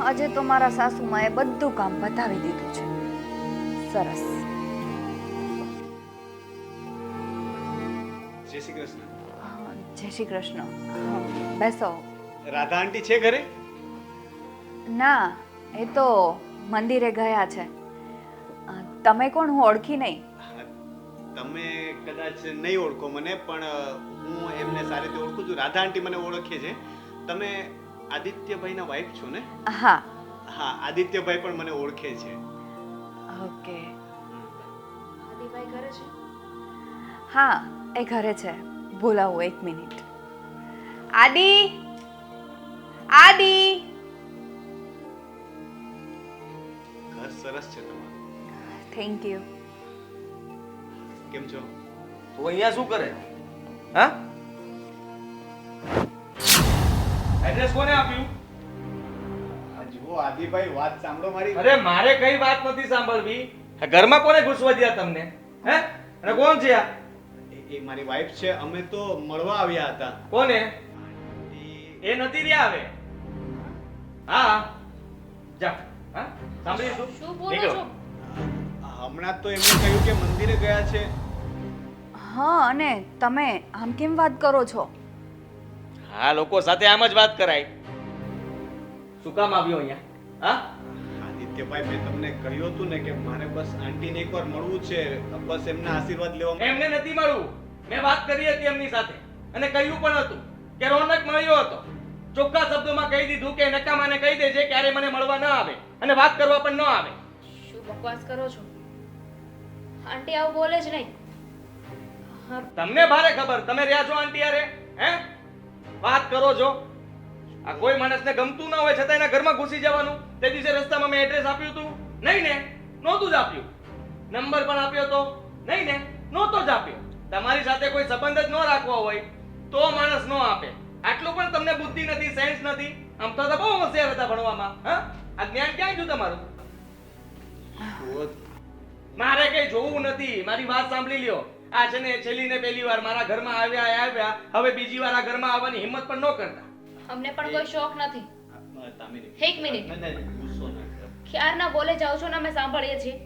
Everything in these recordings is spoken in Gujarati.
આજે તો મારા સાસુમાએ બધું કામ બતાવી દીધું છે. સરસ. જય શ્રી કૃષ્ણ. જય શ્રી કૃષ્ણ. બેસો. રાધા આંટી છે ઘરે? ના, એ તો મંદિરે ગયા છે. તમે કોણ? હું ઓળખી નહીં. તમે કદાચ નહીં ઓળખો મને, પણ હું એમને સારી રીતે ઓળખું છું. રાધા આંટી મને ઓળખે છે. તમે આદિત્યભાઈના વાઈફ છો ને? હા. હા, આદિત્યભાઈ પણ મને ઓળખે છે. ઓકે. આદિભાઈ ઘરે છે? હા, એ ઘરે છે. બોલાવું 1 મિનિટ. આદિ, આદિ. ઘર સરસ છે તમારું. Thank you. કેમ છો? તું અહીંયા શું કરે? હા? એડ્રેસ કોને આપ્યું? આ જુઓ આદિભાઈ, વાત સાંભળો મારી. અરે મારે કઈ વાત નથી સાંભળવી. આ ઘરમાં કોને ઘૂસવા દીધા તમને? હે? અને કોણ છે આ? એ મારી વાઈફ છે. અમે તો મળવા આવ્યા હતા. કોને? ઈ- એ નથી રહ્યા હવે. હા જા. હા સાંભળી તું? શું બોલો નીકળો. છો? હમણાં તો એમને કહ્યું કે મંદિરે ગયા છે. હા, અને તમે આમ કેમ વાત કરો છો? હા, લોકો સાથે આમ જ વાત કરાય. શું કામ આવ્યો અહીંયા? હા? આદિત્યભાઈ, મેં તમને કહ્યું હતું ને કે મારે બસ આંટીને એકવાર મળવું છે. બસ એમના આશીર્વાદ લેવા. એમને નથી મળવું. મેં વાત કરી હતી એમની સાથે અને કહ્યું પણ હતું કે રોનક મળ્યો હતો. ચોખ્ખા શબ્દોમાં કહી દીધું કે નકામાને કહી દેજે ક્યારે મને મળવા ન આવે અને વાત કરવા પણ ન આવે. શું બકવાસ કરો છો? આંટી આવું બોલે જ નહીં. હા, તમને ભારે ખબર. તમે રહ્યા છો આંટી યારે? હે? વાત કરો છો. આ કોઈ માણસને ગમતું ન હોય છતાં એના ઘરમાં ઘૂસી જવાનું. તે દિવસે રસ્તામાં મેં એડ્રેસ આપ્યું હતું? નહીં ને? નહોતું જ આપ્યું. નંબર પણ આપ્યો તો? નહીં ને? નહોતો જ આપ્યો. તમારી સાથે કોઈ સંબંધ જ ન રાખવો હોય તો માણસ ન આપે. આટલું પણ તમને બુદ્ધિ નથી, સેન્સ નથી. આમ તો બહુ હોશિયાર હતા ભણવામાં. હા? આ જ્ઞાન ક્યાં ગયું તમારું? જુઓ, મારે કઈ જોવું નથી. મારી વાત સાંભળી લ્યો. આ છે ને છેલ્લી ને પહેલી વાર મારા ઘરમાં આવ્યા. હવે બીજી વાર આ ઘરમાં આવવાની હિંમત પણ ન કરતા. અમને પણ કોઈ શોખ નથી. તામિની. એક મિનિટ. ના, ના, ગુસ્સો ના કરો. ક્યારના બોલે જાઓ છો ને અમે સાંભળીએ છીએ.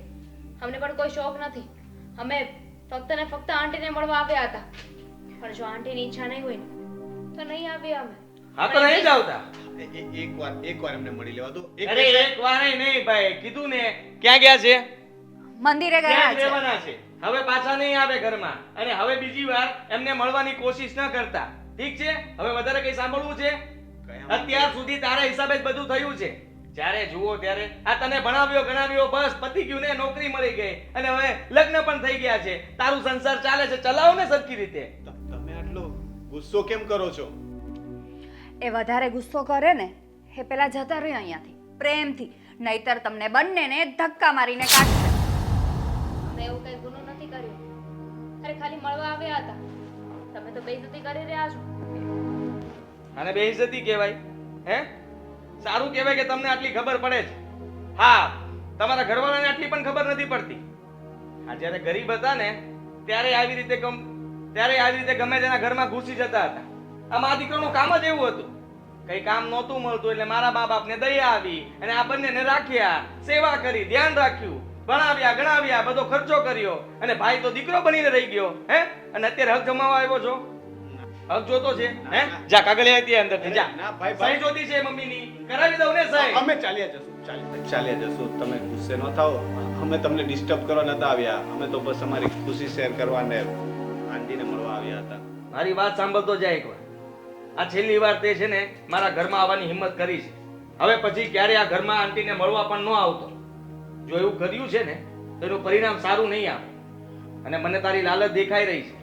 અમને પણ કોઈ શોખ નથી. અમે ફક્ત ને ફક્ત આંટીને મળવા આવ્યા હતા. પણ જો આંટીની ઈચ્છા નહીં હોય ને તો નહીં આવ્યા અમે. હા તો નહીં જ આવતા. એકવાર એમને મળી લેવા દો. અરે એક વાર નહીં ભાઈ, કીધું ને. ક્યાં ગયા છે? મંદિરે ગયા ક્યાં જ છે. રહેવાના છે. હવે પાછા નહીં આવે ઘરમાં. અને હવે બીજી વાર એમને મળવાની કોશિશ ન કરતા. ઠીક છે? હવે વધારે કઈ સાંભળવું છે? અત્યાર સુધી તારા હિસાબે જ બધું થયું છે. જ્યારે જુઓ ત્યારે આ તને ભણાવ્યો ગણાવ્યો, બસ પતી ગયું ને, નોકરી મળી ગઈ અને હવે લગ્ન પણ થઈ ગયા છે. તારું સંસાર ચાલે છે, ચલાવો ને સરખી રીતે. તમે આટલો ગુસ્સો કેમ કરો છો? એ વધારે ગુસ્સો કરે ને એ પેલા જતા રહ્યો અહીંયાથી પ્રેમથી, નહીતર તમને બંનેને ધક્કા મારીને કાઢશે. અમે એવું કઈ ગુનો નથી કર્યો. અરે ખાલી મળવા આવ્યા હતા. તમે તો બેઇજ્જતી કરી રહ્યા છો. અને બેઇજ્જતી કહેવાય? હે? સારું કહેવાય કે તમને આટલી ખબર પડે છે. હા, તમારા ઘરવાળાને આટલી પણ ખબર નથી પડતી. આ જ્યારે ગરીબ હતા ને ત્યારે આવી રીતે ગમે તેના ઘરમાં ઘૂસી જતા હતા. આ મા દીકરાનું કામ જ એવું હતું. કઈ કામ નહોતું મળતું એટલે મારા મા બાપને દયા આવી અને આ બંનેને રાખ્યા, સેવા કરી, ધ્યાન રાખ્યું, ભણાવ્યા ગણાવ્યા, બધો ખર્ચો કર્યો અને ભાઈ તો દીકરો બનીને રહી ગયો. હે? અને અત્યારે હક જમાવા આવ્યો છો? હક જોતો છે? હે? જા કાગળિયા હતી અંદરથી જા. ના, ભાઈ. સહી જોતી છે મમ્મીની. કરાવી દઉં ને સહી? અમે ચાલ્યા જશું. તમે ગુસ્સે ન થાઓ. અમે તમને ડિસ્ટર્બ કરવા નતા આવ્યા. અમે તો બસ અમારી ખુશી શેર કરવા ને આંટીને મળવા આવ્યા હતા. મારી વાત સાંભળતો જાય એકવાર. આ છેલ્લી વાર તે છે ને મારા ઘરમાં આવવાની હિંમત કરી છે. હવે પછી ક્યારે આ ઘરમાં આંટીને મળવા પણ ન આવતો. જો એવું કર્યું છે ને તો એનું પરિણામ સારું નહીં આવે. અને મને તારી લાલચ દેખાઈ રહી છે.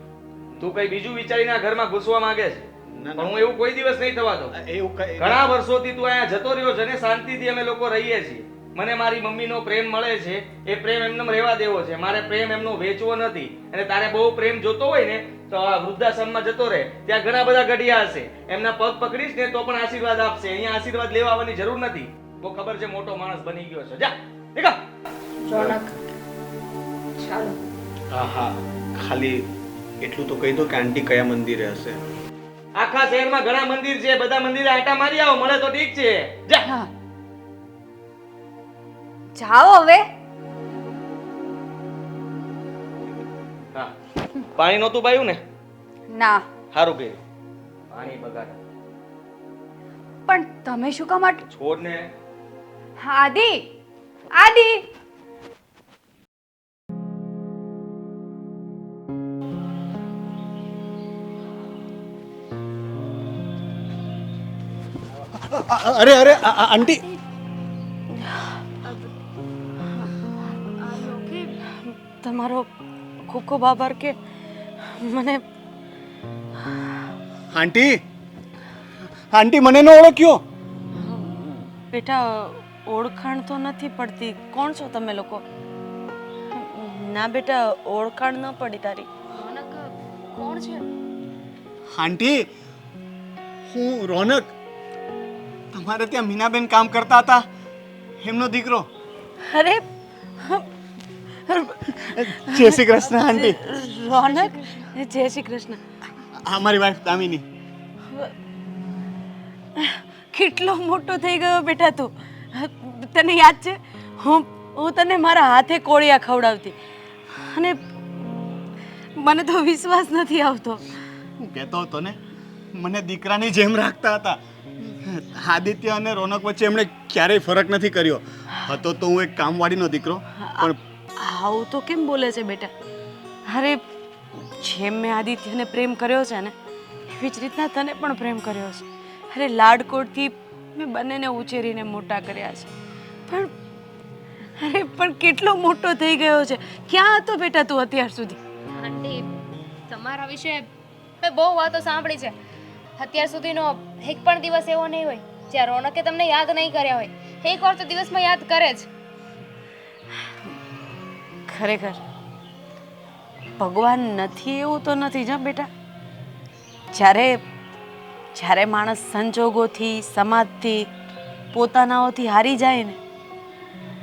તું કઈ બીજું વિચારીને આ ઘરમાં ઘૂસવા માંગે છે. ના, પણ હું એવું કોઈ દિવસ નહીં થવા દઉં. એવું કઈ ઘણા વર્ષોથી તું અહીંયા જતો રહ્યો છે ને, શાંતિથી અમે લોકો રહીએ છીએ. મને મારી મમ્મીનો પ્રેમ મળે છે. એ પ્રેમ એમને રહેવા દેવો છે. મારે પ્રેમ એમનો વેચવો નથી. અને તારે બહુ પ્રેમ જોતો હોય ને તો આ વૃદ્ધાશ્રમમાં જતો રહે. ત્યાં ઘણા બધા ગઢિયા હશે. એમના પગ પકડીશ ને તો પણ આશીર્વાદ આપશે. અહીંયા આશીર્વાદ લેવા આવવાની જરૂર નથી. બહુ ખબર છે મોટો માણસ બની ગયો છે. જા નીકળ. રોનક, ચાલો. હા, ખાલી એટલું તો કહી દો કે આંટી કયા મંદિરે હશે. આખા શહેરમાં ઘણા મંદિર છે. બધા મંદિરે આંટા મારી આવો. મળે તો ઠીક છે. જા. હા, જાઓ હવે. હા પાણી નહોતું પાયું ને? ના, સારું કર્યું. પાણી બગાડે. પણ તમે શું કામ આટલું? છોડ ને. આદિ, આદિ. અરે અરે આંટી, તમારો ખૂબ ખૂબ આભાર કે મને આંટી, આંટી મને ન ઓળખ્યો? બેટા ઓળખાણ તો નથી પડતી. કોણ છો તમે લોકો? ના બેટા ઓળખાણ ન પડી તારી. રોનક કોણ છે? આંટી, હું રોનક, તમારે ત્યાં મીનાબેન કામ કરતા હતા એમનો દીકરો. અરે જય શ્રી કૃષ્ણ આંટી. રોનક, જય શ્રી કૃષ્ણ. આ મારી વાઈફ દામિની. કેટલો મોટો થઈ ગયો બેટા તું. તને યાદ છે હું તને મારા હાથે કોળિયા ખવડાવતી અને મને તો વિશ્વાસ નથી આવતો. હું કહેતો હતો ને, મને દીકરાની જેમ રાખતા હતા. આદિત્ય અને રોનક વચ્ચે એમણે ક્યારેય ફરક નથી કર્યો. હતો તો હું એક કામવાળીનો દીકરો, પણ આવું તો કેમ બોલે છે બેટા? અરે જેમ મેં આદિત્યને પ્રેમ કર્યો છે ને એવી જ રીતના તને પણ પ્રેમ કર્યો છે. અરે લાડકોડથી મેં બંનેને ઉછેરીને મોટા કર્યા છે. પણ કેટલો મોટો થઈ ગયો છે. ક્યાં હતો બેટા તું અત્યાર સુધી? આંટી તમારા વિશે મેં બહુ વાતો સાંભળી છે. અત્યાર સુધીનો એક પણ દિવસ એવો નહીં હોય જ્યાં રોનકે તમને યાદ નહીં કર્યા હોય. એક વાર તો દિવસમાં યાદ કરે જ. ખરેખર ભગવાન નથી એવું તો નથી જ બેટા. જ્યારે માણસ સંજોગોથી, સમાજથી, પોતાનાઓથી હારી જાય ને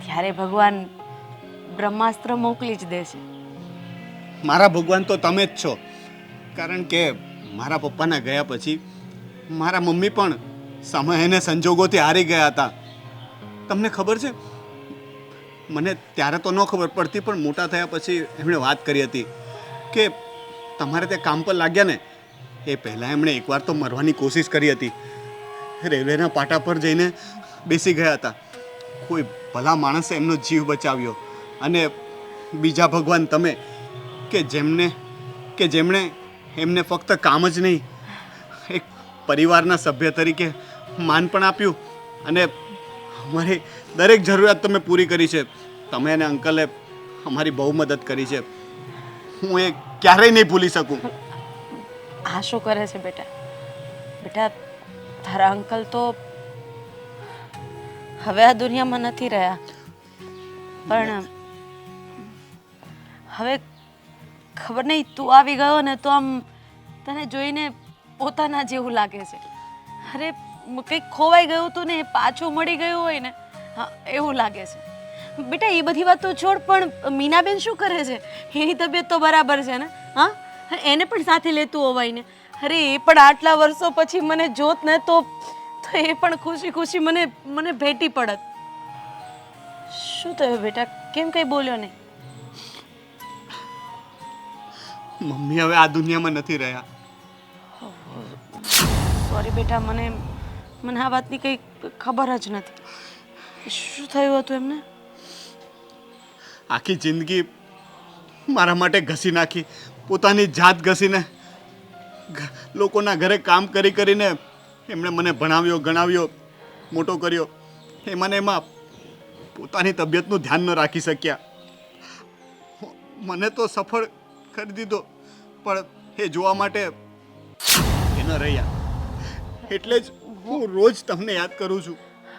ત્યારે ભગવાન બ્રહ્માસ્ત્ર મોકલી જ દે છે. મારા ભગવાન તો તમે જ છો. કારણ કે મારા પપ્પાના ગયા પછી મારા મમ્મી પણ સમય અને સંજોગોથી હારી ગયા હતા. તમને ખબર છે, મને ત્યારે તો ન ખબર પડતી, પણ મોટા થયા પછી એમણે વાત કરી હતી કે તમારે ત્યાં કામ પર લાગ્યા ને એ પહેલાં એમણે એકવાર તો મરવાની કોશિશ કરી હતી. રેલવેના પાટા પર જઈને બેસી ગયા હતા. કોઈ ભલા માણસે એમનો જીવ બચાવ્યો. અને બીજા ભગવાન તમે કે જેમણે એમને ફક્ત કામ જ નહીં, એક પરિવારના સભ્ય તરીકે માન પણ આપ્યું અને અમારી દરેક જરૂરિયાત તમે પૂરી કરી છે. તમે અને અંકલે અમારી બહુ મદદ કરી છે. હું એ ક્યારેય નહીં ભૂલી શકું. આ શું કરે છે બેટા? બેટા તારા અંકલ તો હવે આ દુનિયામાં નથી રહ્યા, પણ હવે ખબર નહીં તું આવી ગયો ને તો આમ તને જોઈને પોતાના જેવું લાગે છે. અરે કંઈક ખોવાઈ ગયું તું ને એ પાછું મળી ગયું હોય ને એવું લાગે છે. બેટા એ બધી વાત તો છોડ, પણ મીનાબેન શું કરે છે? એની તબિયત તો બરાબર છે ને? હા, એને પણ સાથે લેતું હોવાય ને. અરે એ પણ આટલા વર્ષો પછી મને જોત ને તો એ પણ ખુશી ખુશી મને ભેટી પડત. શું થયું બેટા? કેમ કઈ બોલ્યો નહીં? મમ્મી હવે આ દુનિયામાં નથી રહ્યા. સોરી બેટા, મને આ વાતની કંઈ ખબર જ નથી. શું થયું હતું એમને? આખી જિંદગી મારા માટે ઘસી નાખી. પોતાની જાત ઘસીને લોકોના ઘરે કામ કરીને એમણે મને ભણાવ્યો, ગણાવ્યો, મોટો કર્યો. એમાં પોતાની તબિયતનું ધ્યાન ન રાખી શક્યા. મને તો સફળ કરી દીધો, પણ એ જોવા માટે એ ન રહ્યા. એટલે જ હું રોજ તમને યાદ કરું છું.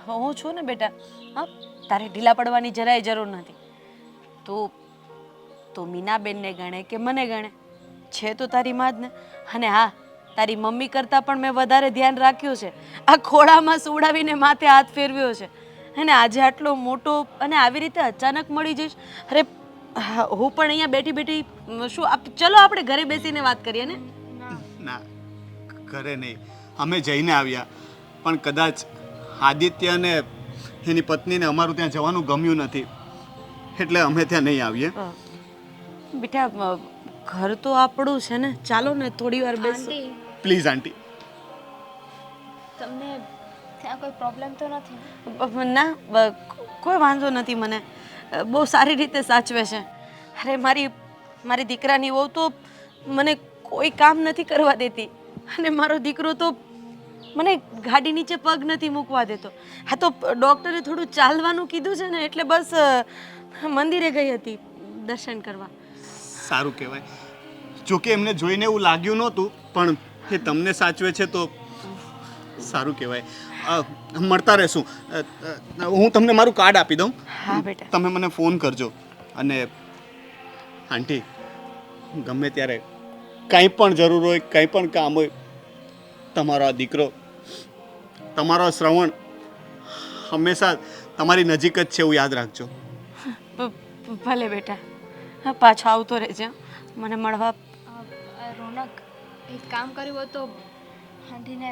હું છું ને બેટા. હા, તારે ઢીલા પડવાની જરાય જરૂર નથી. તું મીનાબેનને ગણે કે મને ગણે છે તો તારી માં જ ને. અને હા, તારી મમ્મી કરતાં પણ મેં વધારે ધ્યાન રાખ્યું છે. આ ખોળામાં સુવડાવીને માથે હાથ ફેરવ્યો છે. અને આજે આટલો મોટો અને આવી રીતે અચાનક મળી જઈશ. અરે હું પણ અહીંયા બેઠી બેઠી શું ચલો આપણે ઘરે બેસીને વાત કરીએ ને. ના, ઘરે નહીં, અમે જઈને આવ્યા. પણ કદાચ આદિત્ય અને એની પત્નીને અમારું ત્યાં જવાનું ગમ્યું નથી એટલે અમે ત્યાં નહીં આવીએ. બેટા ઘર તો આપણું છે ને, ચાલો ને થોડી વાર બેસો. આંટી પ્લીઝ આંટી. તમને ત્યાં કોઈ પ્રોબ્લેમ તો નથી? ના કોઈ વાંધો નથી મને. બહુ સારી રીતે સાચવે છે. અરે મારી દીકરાની વહુ તો મને કોઈ કામ નથી કરવા દેતી, અને મારો દીકરો તો મને ગાડી નીચે પગ નથી મૂકવા દેતો. હા તો ડૉક્ટરે થોડું ચાલવાનું કીધું છે ને, એટલે બસ મંદિરે ગઈ હતી દર્શન કરવા. સારું કહેવાય. જોકે એમને જોઈને એવું લાગ્યું નહોતું, પણ એ તમને સાચવે છે તો સારું કહેવાય. મળતા રહેશું. હું તમને મારું કાર્ડ આપી દઉં. હા બેટા. તમે મને ફોન કરજો. અને આંટી, ગમે ત્યારે કંઈ પણ જરૂર હોય, કંઈ પણ કામ હોય, તમારો આ દીકરો, તમારો આ શ્રવણ હંમેશા તમારી નજીક જ છે એવું યાદ રાખજો. ભલે બેટા. હા, પાછો આવતો રહેજે મને મળવા. રોનક, એક કામ કર્યું હોય તો આંટીને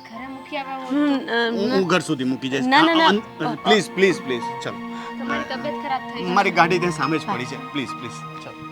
ઘરે મૂકી આવ્યા હું ઘર સુધી મૂકી જઈશ. ના, ના, ના. પ્લીઝ પ્લીઝ પ્લીઝ ચાલો. તમારી તબિયત ખરાબ થઈ મારી ગાડી ત્યાં સામે જ પડી છે. પ્લીઝ પ્લીઝ ચાલો.